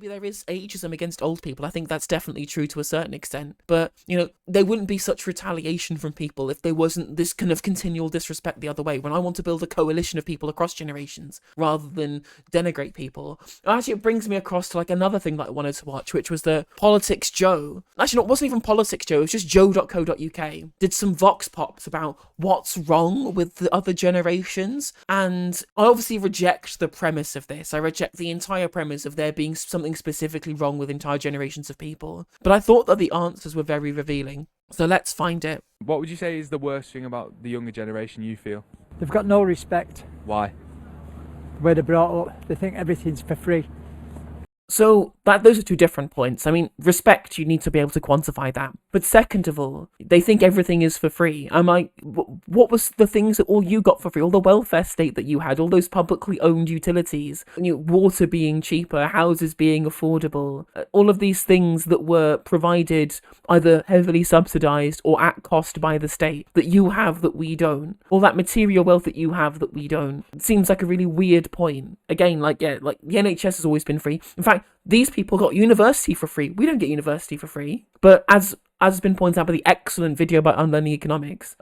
maybe there is ageism against old people. I think that's definitely true to a certain extent. But, there wouldn't be such retaliation from people if there wasn't this kind of continual disrespect the other way. When I want to build a coalition of people across generations rather than denigrate people. Actually, it brings me across to another thing that I wanted to watch, which was the Politics Joe. Actually, no, it wasn't even Politics Joe. It was just joe.co.uk. Did some vox pops about what's wrong with the other generations. And I obviously reject the premise of this. I reject the entire premise of there being something specifically wrong with entire generations of people. But I thought that the answers were very revealing. So let's find it. What would you say is the worst thing about the younger generation, you feel? They've got no respect. Why? The way they're brought up, they think everything's for free. So those are two different points. I mean, respect, you need to be able to quantify that. But second of all, they think everything is for free. I'm like, what was the things that all you got for free? All the welfare state that you had, all those publicly owned utilities, water being cheaper, houses being affordable, all of these things that were provided either heavily subsidized or at cost by the state that you have that we don't. All that material wealth that you have that we don't. It seems like a really weird point. Again, the NHS has always been free. In fact, these people got university for free. We don't get university for free. But as has been pointed out by the excellent video about unlearning economics,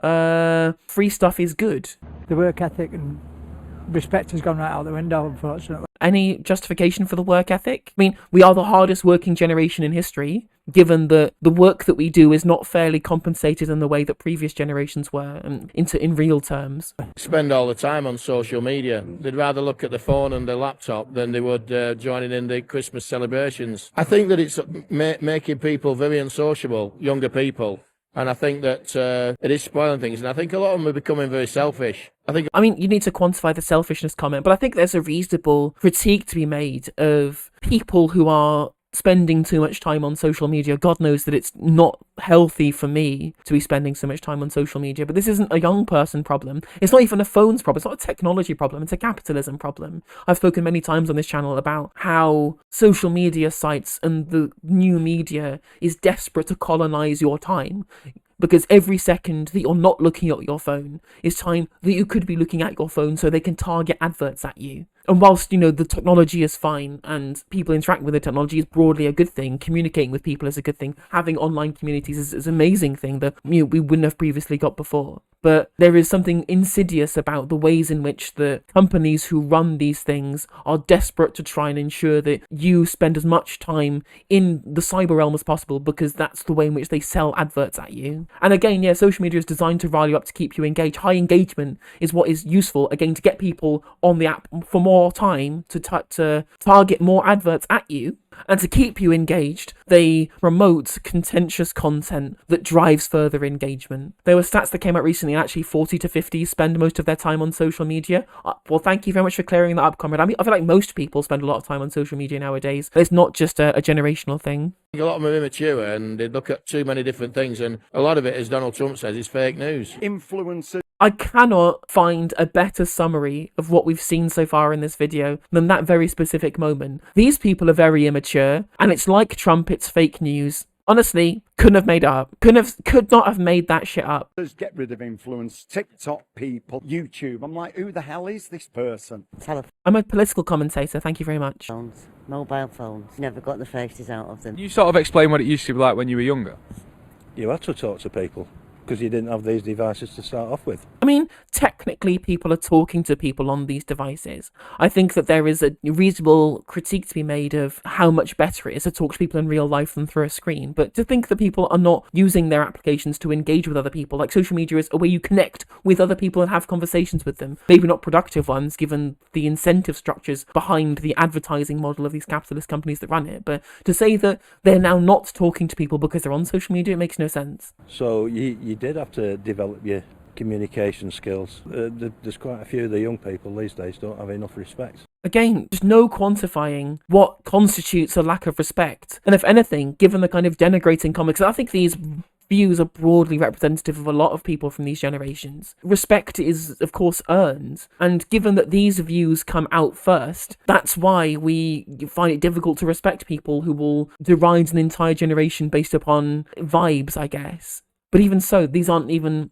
free stuff is good. The work ethic and respect has gone right out the window, unfortunately. Any justification for the work ethic? I mean, we are the hardest working generation in history, given that the work that we do is not fairly compensated in the way that previous generations were, in real terms. Spend all the time on social media. They'd rather look at the phone and the laptop than they would joining in the Christmas celebrations. I think that it's making people very unsociable, younger people. And I think that it is spoiling things. And I think a lot of them are becoming very selfish. I mean, you need to quantify the selfishness comment, but I think there's a reasonable critique to be made of people who are spending too much time on social media. God knows that it's not healthy for me to be spending so much time on social media, but this isn't a young person problem. It's not even a phone's problem. It's not a technology problem. It's a capitalism problem. I've spoken many times on this channel about how social media sites and the new media is desperate to colonize your time. Because every second that you're not looking at your phone is time that you could be looking at your phone so they can target adverts at you. And whilst, the technology is fine and people interact with the technology is broadly a good thing, communicating with people is a good thing, having online communities is an amazing thing that we wouldn't have previously got before. But there is something insidious about the ways in which the companies who run these things are desperate to try and ensure that you spend as much time in the cyber realm as possible, because that's the way in which they sell adverts at you. And again, social media is designed to rile you up, to keep you engaged. High engagement is what is useful, again, to get people on the app for more time, to target more adverts at you. And to keep you engaged, they promote contentious content that drives further engagement. There were stats that came out recently, and actually 40 to 50 spend most of their time on social media. Well, thank you very much for clearing that up, comrade. I mean, I feel like most people spend a lot of time on social media nowadays. It's not just a generational thing. A lot of them are immature and they look at too many different things, and a lot of it, as Donald Trump says, is fake news. Influencers. I cannot find a better summary of what we've seen so far in this video than that very specific moment. These people are very immature, and it's like Trump, it's fake news. Honestly, couldn't have made it up. Could not have made that shit up. Get rid of influence. TikTok people, YouTube. I'm like, who the hell is this person? I'm a political commentator, thank you very much. Phones, mobile phones. Never got the faces out of them. Can you sort of explain what it used to be like when you were younger? You had to talk to people because you didn't have these devices to start off with. I mean, technically people are talking to people on these devices. I think that there is a reasonable critique to be made of how much better it is to talk to people in real life than through a screen. But to think that people are not using their applications to engage with other people, like social media is a way you connect with other people and have conversations with them. Maybe not productive ones, given the incentive structures behind the advertising model of these capitalist companies that run it. But to say that they're now not talking to people because they're on social media, it makes no sense. So you did have to develop your communication skills. There's quite a few of the young people these days don't have enough respect. Again, just no quantifying what constitutes a lack of respect. And if anything, given the kind of denigrating comments, I think these views are broadly representative of a lot of people from these generations. Respect is, of course, earned. And given that these views come out first, that's why we find it difficult to respect people who will deride an entire generation based upon vibes, I guess. But even so, these aren't even,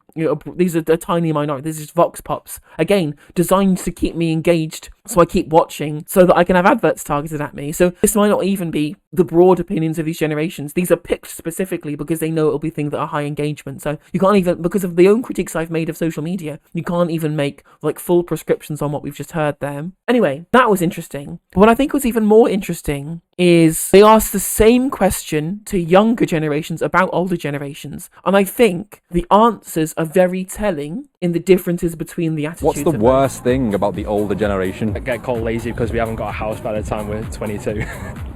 these are a tiny minority. This is Vox Pops. Again, designed to keep me engaged So I keep watching so that I can have adverts targeted at me. So this might not even be the broad opinions of these generations. These are picked specifically because they know it'll be things that are high engagement. So you can't even, because of the own critiques I've made of social media, you can't even make like full prescriptions on what we've just heard there. Anyway, that was interesting. But what I think was even more interesting is they asked the same question to younger generations about older generations. And I think the answers are very telling in the differences between the attitudes. What's the of worst thing about the older generation? I get called lazy because we haven't got a house by the time we're 22.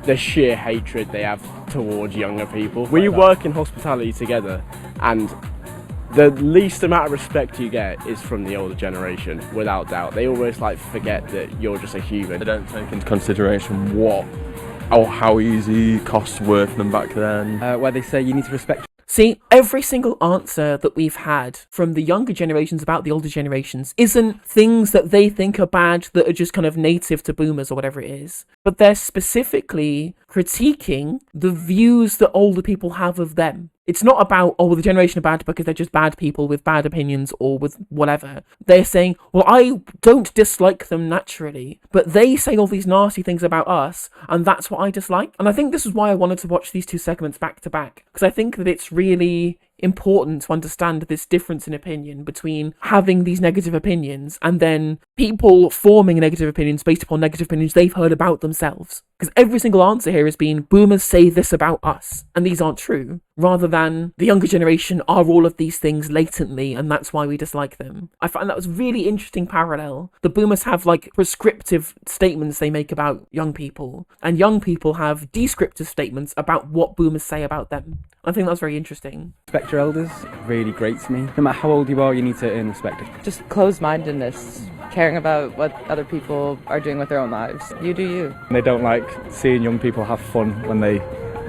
The sheer hatred they have towards younger people. We We work in hospitality together, and the least amount of respect you get is from the older generation, without doubt. They almost like forget that you're just a human. They don't take into consideration what or how easy costs were for them back then. Where they say you need to respect. See, every single answer that we've had from the younger generations about the older generations isn't things that they think are bad that are just kind of native to boomers or whatever it is, but they're specifically critiquing the views that older people have of them. It's not about, oh, well, the generation are bad because they're just bad people with bad opinions or with whatever. They're saying, well, I don't dislike them naturally, but they say all these nasty things about us, and that's what I dislike. And I think this is why I wanted to watch these two segments back to back, because I think that it's really important to understand this difference in opinion between having these negative opinions and then people forming negative opinions based upon negative opinions they've heard about themselves. Because every single answer here has been, boomers say this about us, and these aren't true, rather than the younger generation are all of these things latently, and that's why we dislike them. I find that was a really interesting parallel. The boomers have like prescriptive statements they make about young people, and young people have descriptive statements about what boomers say about them. I think that's very interesting. Respect your elders really grates me. No matter how old you are, you need to earn respect. Just closed-mindedness, caring about what other people are doing with their own lives. You do you. They don't like seeing young people have fun when they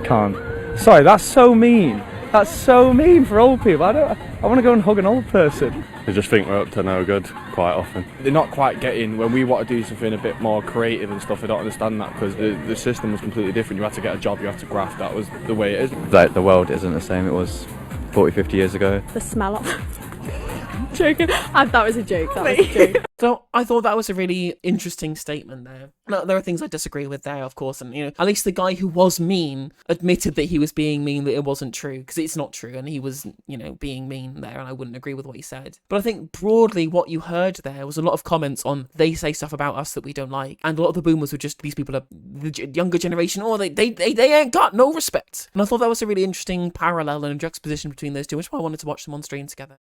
can't. Sorry, that's so mean. That's so mean for old people. I want to go and hug an old person. They just think we're up to no good quite often. They're not quite getting, when we want to do something a bit more creative and stuff, they don't understand that because the system was completely different. You had to get a job, you had to graft, that was the way it is. Like, the world isn't the same it was 40, 50 years ago. The smell of... Joking. That was a joke. That was a joke. So I thought that was a really interesting statement there. Now, there are things I disagree with there, of course, and at least the guy who was mean admitted that he was being mean, that it wasn't true, because it's not true, and he was, being mean there, and I wouldn't agree with what he said. But I think broadly what you heard there was a lot of comments on they say stuff about us that we don't like, and a lot of the boomers were just, these people are the younger generation, or they ain't got no respect. And I thought that was a really interesting parallel and juxtaposition between those two, which is why I wanted to watch them on screen together.